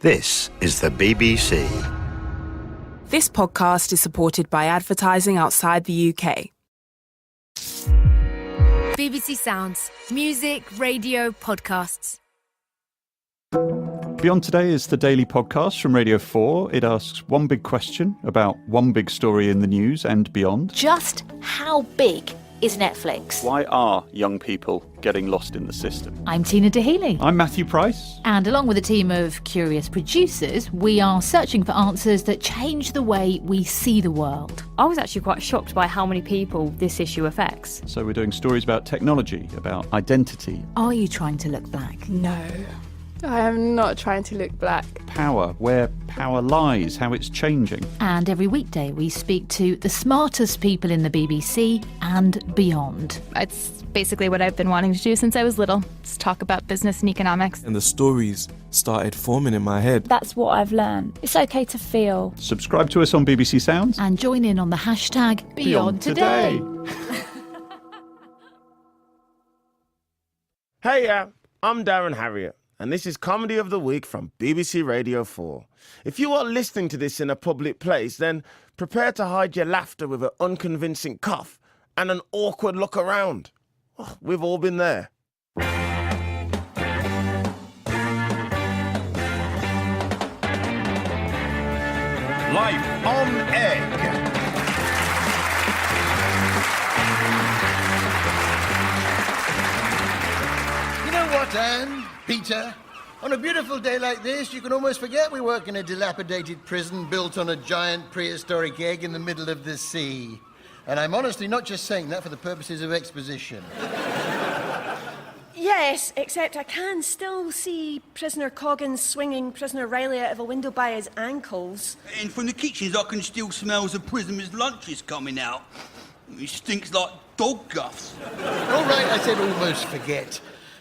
This is the BBC. This podcast is supported by advertising outside the UK. BBC Sounds. Music, radio, podcasts. Beyond Today is the daily podcast from Radio 4. It asks one big question about one big story in the news and beyond. Just how big is Netflix? Why are young people getting lost in the system? I'm Tina Dahealy. I'm Matthew Price. And along with a team of curious producers, we are searching for answers that change the way we see the world. I was actually quite shocked by how many people this issue affects. So we're doing stories about technology, about identity. Are you trying to look black? No, I am not trying to look black. Power, where power lies, how it's changing. And every weekday we speak to the smartest people in the BBC and beyond. It's basically what I've been wanting to do since I was little. Just talk about business and economics. And the stories started forming in my head. That's what I've learned. It's okay to feel. Subscribe to us on BBC Sounds. And join in on the hashtag Beyond Today. Hey, I'm Darren Harriott, and this is Comedy of the Week from BBC Radio 4. If you are listening to this in a public place, then prepare to hide your laughter with an unconvincing cough and an awkward look around. Oh, we've all been there. Life on Egg. You know what, Anne, Peter? On a beautiful day like this, you can almost forget we work in a dilapidated prison built on a giant prehistoric egg in the middle of the sea. And I'm honestly not just saying that for the purposes of exposition. Yes, except I can still see prisoner Coggins swinging prisoner Riley out of a window by his ankles. And from the kitchens I can still smell the prisoners' lunches coming out. It stinks like dog guffs. All right, I said almost forget.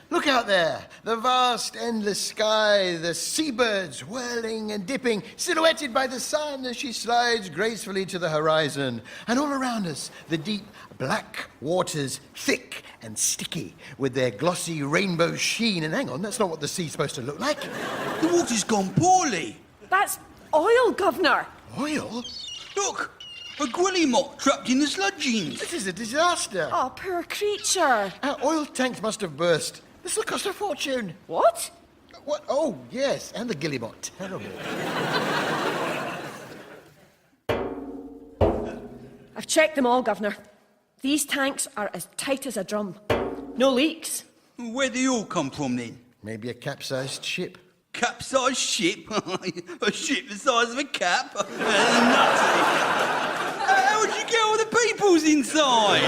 Look out there, the vast, endless sky, the seabirds whirling and dipping, silhouetted by the sun as she slides gracefully to the horizon. And all around us, the deep, black waters, thick and sticky, with their glossy rainbow sheen. And hang on, that's not what the sea's supposed to look like. The water's gone poorly. That's oil, Governor. Oil? Look, a guillemot trapped in the sludgings. This is a disaster. Oh, poor creature. Our oil tanks must have burst. This will cost a fortune. What? What? Oh, yes, and the guillemot. Terrible. I've checked them all, Governor. These tanks are as tight as a drum. No leaks. Where'd they all come from, then? Maybe a capsized ship. Capsized ship? A ship the size of a cap? Nutty. How would you get all the peoples inside?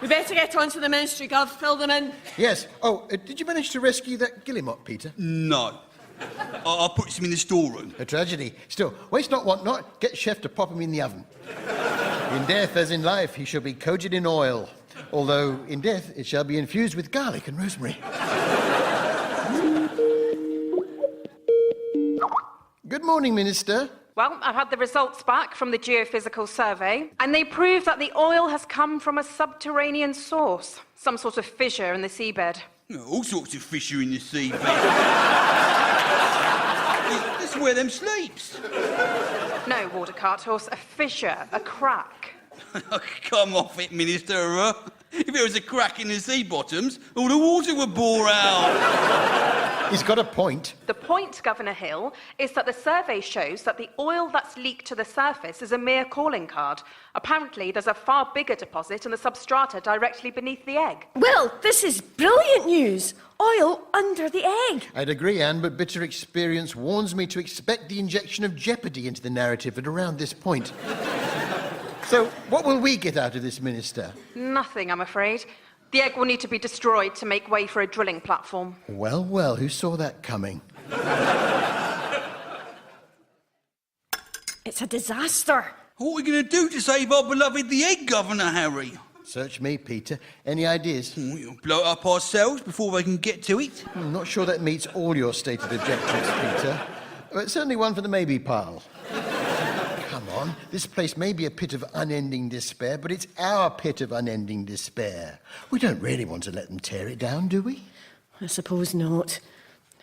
We better get on to the ministry, Gov. Fill them in. Yes. Oh, did you manage to rescue that guillemot, Peter? No. I put some in the storeroom. A tragedy. Still, waste not, want not. Get chef to pop him in the oven. In death, as in life, he shall be coated in oil. Although, in death, it shall be infused with garlic and rosemary. Good morning, Minister. Well, I've had the results back from the geophysical survey, and they prove that the oil has come from a subterranean source, some sort of fissure in the seabed. All sorts of fissure in the seabed. This is where them sleeps. No, water cart horse, a fissure, a crack. Come off it, Minister. If there was a crack in the sea bottoms, all the water would bore out. He's got a point. The point, Governor Hill, is that the survey shows that the oil that's leaked to the surface is a mere calling card. Apparently, there's a far bigger deposit in the substrata directly beneath the egg. Well, this is brilliant news. Oil under the egg. I'd agree, Anne, but bitter experience warns me to expect the injection of jeopardy into the narrative at around this point. So, what will we get out of this, Minister? Nothing, I'm afraid. The egg will need to be destroyed to make way for a drilling platform. Well, well, who saw that coming? It's a disaster. What are we going to do to save our beloved the egg, Governor Harry? Search me, Peter. Any ideas? We'll blow it up ourselves before they can get to it. I'm not sure that meets all your stated objectives, Peter. But certainly one for the maybe pile. Come on, this place may be a pit of unending despair, but it's our pit of unending despair. We don't really want to let them tear it down, do we? I suppose not.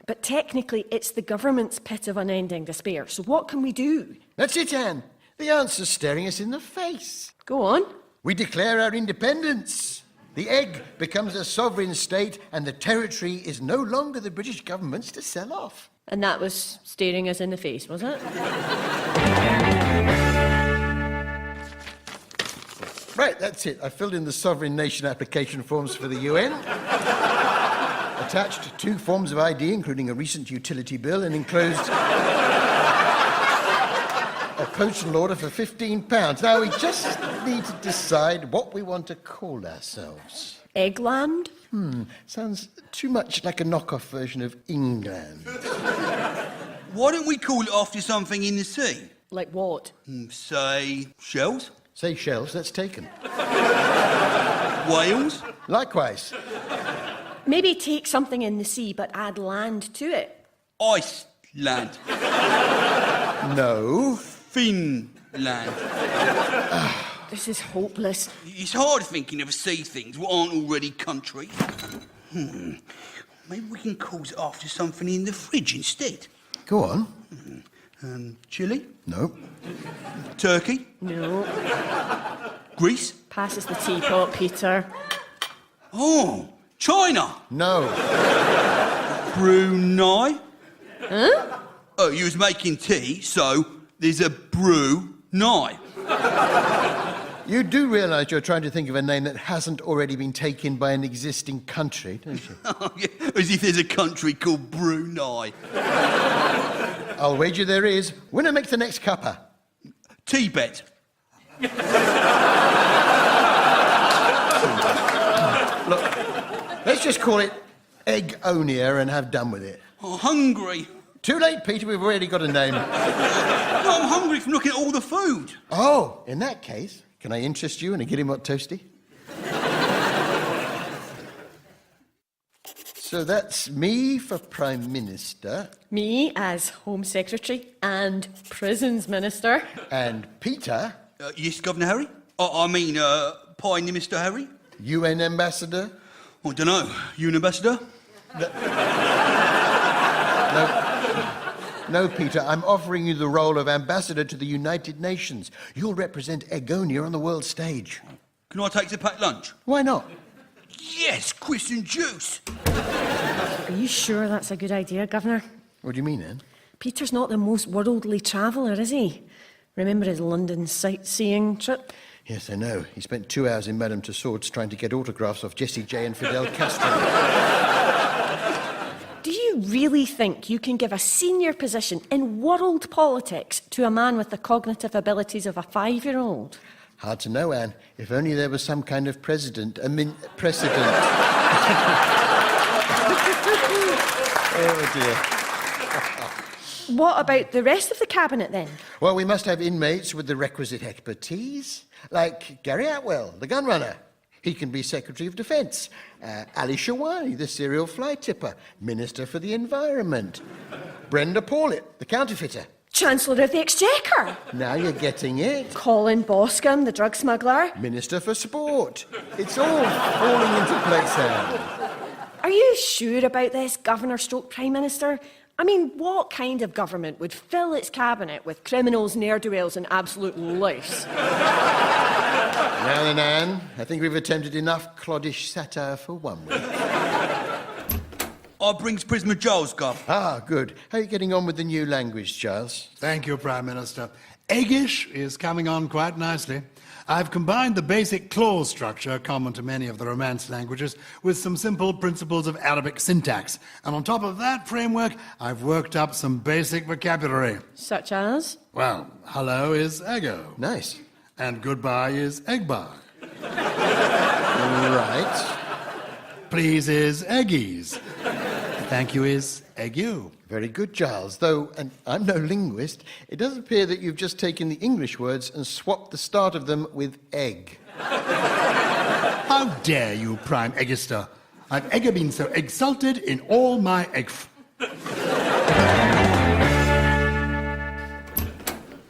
But technically, it's the government's pit of unending despair. So what can we do? That's it, Anne. The answer's staring us in the face. Go on. We declare our independence. The egg becomes a sovereign state, and the territory is no longer the British government's to sell off. And that was staring us in the face, was it? Right, that's it. I filled in the sovereign nation application forms for the UN. Attached 2 forms of ID, including a recent utility bill, and enclosed a postal order for £15. Now, we just need to decide what we want to call ourselves. Eggland? Sounds too much like a knockoff version of England. Why don't we call it after something in the sea? Like what? Say, shells? Seychelles, that's taken. Wales? Likewise. Maybe take something in the sea, but add land to it. Iceland. No. Finland. This is hopeless. It's hard thinking of sea things what aren't already countries. Maybe we can call it after something in the fridge instead. Go on. Chile? No. Turkey? No. Greece? Passes the teapot, Peter. Oh, China? No. Brunei? Huh? Oh, you was making tea, so there's a Brunei. You do realise you're trying to think of a name that hasn't already been taken by an existing country, don't you? Oh, yeah, as if there's a country called Brunei. I'll wager there is. Winner makes the next cuppa. Tibet. Look, let's just call it Eggonia and have done with it. Oh, hungry. Too late, Peter, we've already got a name. No, I'm hungry from looking at all the food. Oh, in that case, can I interest you in a Gilly Mott Toasty? So that's me for Prime Minister. Me as Home Secretary and Prisons Minister. And Peter... Yes, Governor Harry? I mean, Prime Minister Harry? UN Ambassador? I don't know. UN Ambassador? No, Peter, I'm offering you the role of Ambassador to the United Nations. You'll represent Eggonia on the world stage. Can I take the packed lunch? Why not? Yes, crisps and juice. Are you sure that's a good idea, Governor? What do you mean, Anne? Peter's not the most worldly traveller, is he? Remember his London sightseeing trip? Yes, I know. He spent 2 hours in Madame Tussauds trying to get autographs off Jessie J and Fidel Castro. Do you really think you can give a senior position in world politics to a man with the cognitive abilities of a 5-year-old? Hard to know, Anne. If only there was some kind of precedent. Oh, dear. What about the rest of the cabinet, then? Well, we must have inmates with the requisite expertise, like Gary Atwell, the gun runner. He can be Secretary of Defence. Ali Shawani, the serial fly tipper, Minister for the Environment. Brenda Paulet, the counterfeiter. Chancellor of the Exchequer. Now you're getting it. Colin Boscombe, the drug smuggler. Minister for Sport. It's all falling into place, Anne. Are you sure about this, Governor stroke Prime Minister? I mean, what kind of government would fill its cabinet with criminals, ne'er-do-wells and absolute louse? Now then, Anne, I think we've attempted enough cloddish satire for 1 week. I brings prisoner Giles, Gov. Ah, good. How are you getting on with the new language, Giles? Thank you, Prime Minister. Eggish is coming on quite nicely. I've combined the basic clause structure common to many of the Romance languages with some simple principles of Arabic syntax. And on top of that framework, I've worked up some basic vocabulary. Such as? Well, hello is ego. Nice. And goodbye is eggbye. Right. Please is eggies. Thank you is egg you. Very good, Giles. Though, and I'm no linguist, it does appear that you've just taken the English words and swapped the start of them with egg. How dare you, Prime Eggister? I've ever been so exalted in all my egg...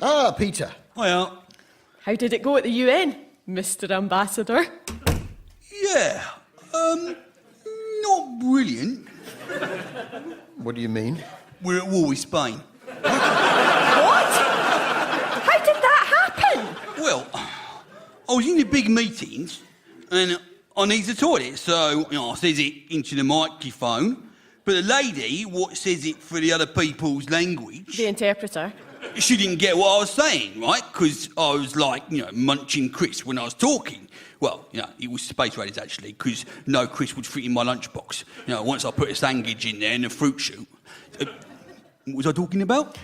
Ah, Peter. Hiya. How did it go at the UN, Mr. Ambassador? Yeah, not brilliant. What do you mean? We're at war with Spain. What? How did that happen? Well, I was in the big meetings and I need the toilet, so I says it into the microphone, but the lady what says it for the other people's language... The interpreter. She didn't get what I was saying, right? Because I was munching crisps when I was talking. Well, it was space raiders actually, because no crisp would fit in my lunchbox. Once I put a sandwich in there and a fruit shoot. What was I talking about?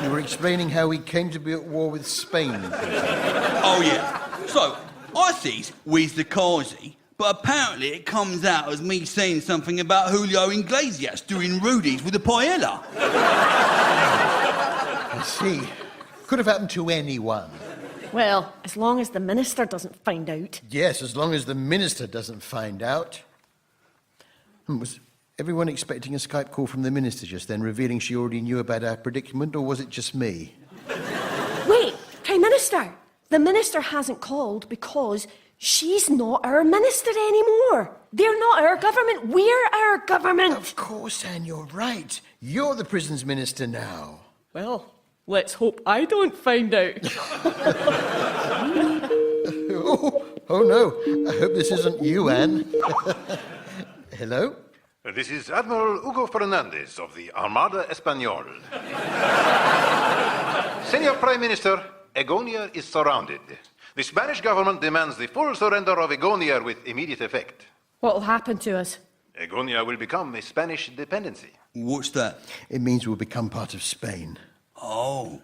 You were explaining how we came to be at war with Spain. Oh, yeah. So, I says, where's the Kazi? But apparently it comes out as me saying something about Julio Iglesias doing Rudy's with a paella. I see. Could have happened to anyone. Well, as long as the minister doesn't find out. Yes, as long as the minister doesn't find out. Was everyone expecting a Skype call from the minister just then, revealing she already knew about our predicament, or was it just me? Wait, Prime Minister! The minister hasn't called because she's not our minister anymore. They're not our government, we're our government. Of course, Anne, you're right. You're the prisons minister now. Well, let's hope I don't find out. Oh no, I hope this isn't you, Anne. Hello? This is Admiral Hugo Fernandez of the Armada Español. Senor Prime Minister, Egonia is surrounded. The Spanish government demands the full surrender of Egonia with immediate effect. What will happen to us? Egonia will become a Spanish dependency. What's that? It means we'll become part of Spain. Oh.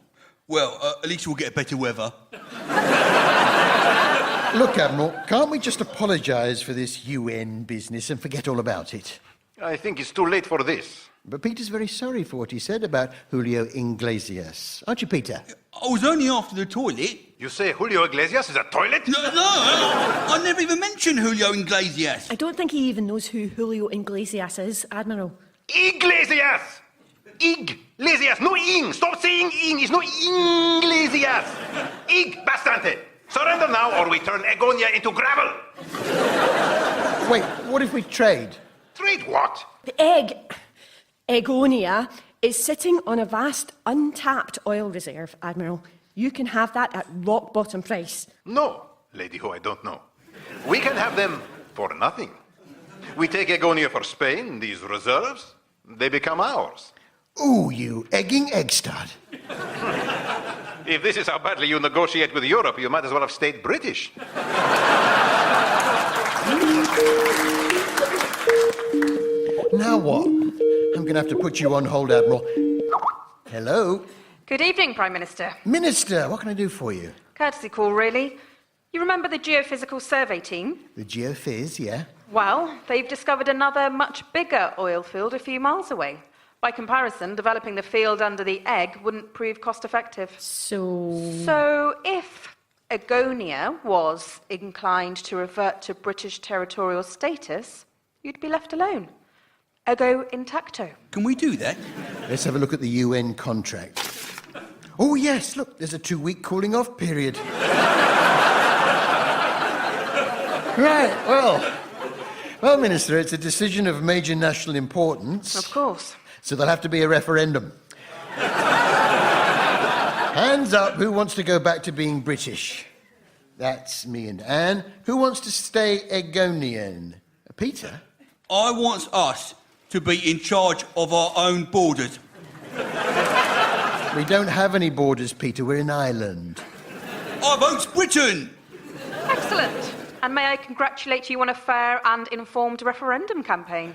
Well, at least we'll get better weather. Look, Admiral, can't we just apologise for this UN business and forget all about it? I think it's too late for this. But Peter's very sorry for what he said about Julio Iglesias. Aren't you, Peter? I was only after the toilet. You say Julio Iglesias is a toilet? No, I never even mentioned Julio Iglesias. I don't think he even knows who Julio Iglesias is, Admiral. Iglesias! Iglesias, no ing! Stop saying ing! It's no Iglesias! Ig, bastante! Surrender now or we turn Egonia into gravel! Wait, what if we trade? Trade what? The Egonia, is sitting on a vast, untapped oil reserve, Admiral. You can have that at rock bottom price. No, Lady Who I don't know. We can have them for nothing. We take Egonia for Spain, these reserves, they become ours. Ooh, you egging egg-stud. If this is how badly you negotiate with Europe, you might as well have stayed British. Now what? I'm going to have to put you on hold, Admiral. Hello? Good evening, Prime Minister. Minister, what can I do for you? Courtesy call, really. You remember the Geophysical Survey team? The Geophys, yeah? Well, they've discovered another much bigger oil field a few miles away. By comparison, developing the field under the egg wouldn't prove cost-effective. So if Egonia was inclined to revert to British territorial status, you'd be left alone. Ego intacto. Can we do that? Let's have a look at the UN contract. Oh, yes, look, there's a 2-week cooling-off period. Right, well, Minister, it's a decision of major national importance. Of course. So there'll have to be a referendum. Hands up, who wants to go back to being British? That's me and Anne. Who wants to stay Egonian? Peter? I want us to be in charge of our own borders. We don't have any borders, Peter. We're an island. I vote Britain! Excellent. And may I congratulate you on a fair and informed referendum campaign.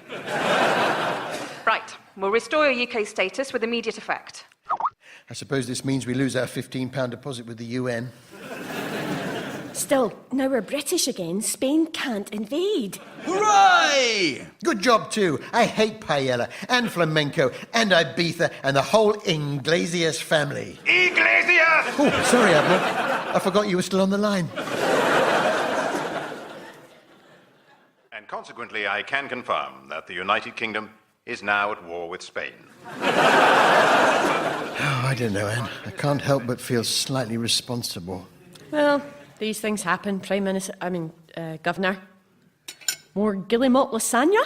Right, we'll restore your UK status with immediate effect. I suppose this means we lose our £15 deposit with the UN. Still, now we're British again, Spain can't invade. Hooray! Good job, too. I hate paella and flamenco and Ibiza and the whole Iglesias family. Iglesias! Oh, sorry, Admiral. I forgot you were still on the line. And consequently, I can confirm that the United Kingdom is now at war with Spain. Oh, I don't know, Anne. I can't help but feel slightly responsible. Well, these things happen, Governor. More Guillemot lasagna?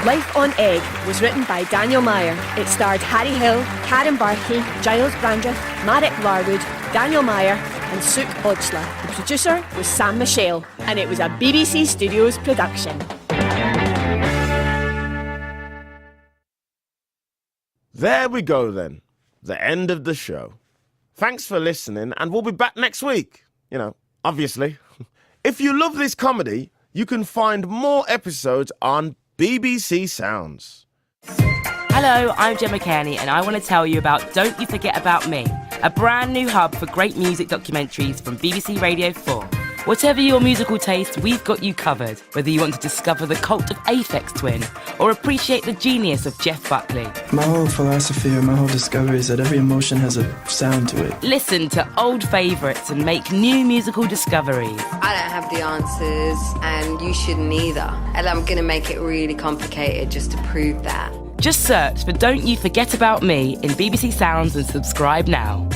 Life on Egg was written by Daniel Meyer. It starred Harry Hill, Karen Barkey, Giles Brandreth, Marek Larwood, Daniel Meyer and Suk Oddsler. The producer was Sam Michelle, and it was a BBC Studios production. There we go then. The end of the show. Thanks for listening, and we'll be back next week. You know, obviously. If you love this comedy, you can find more episodes on BBC Sounds. Hello, I'm Gemma Kearney, and I want to tell you about Don't You Forget About Me, a brand new hub for great music documentaries from BBC Radio 4. Whatever your musical taste, we've got you covered. Whether you want to discover the cult of Aphex Twin or appreciate the genius of Jeff Buckley. My whole philosophy or my whole discovery is that every emotion has a sound to it. Listen to old favourites and make new musical discoveries. I don't have the answers, and you shouldn't either. And I'm going to make it really complicated just to prove that. Just search for Don't You Forget About Me in BBC Sounds and subscribe now.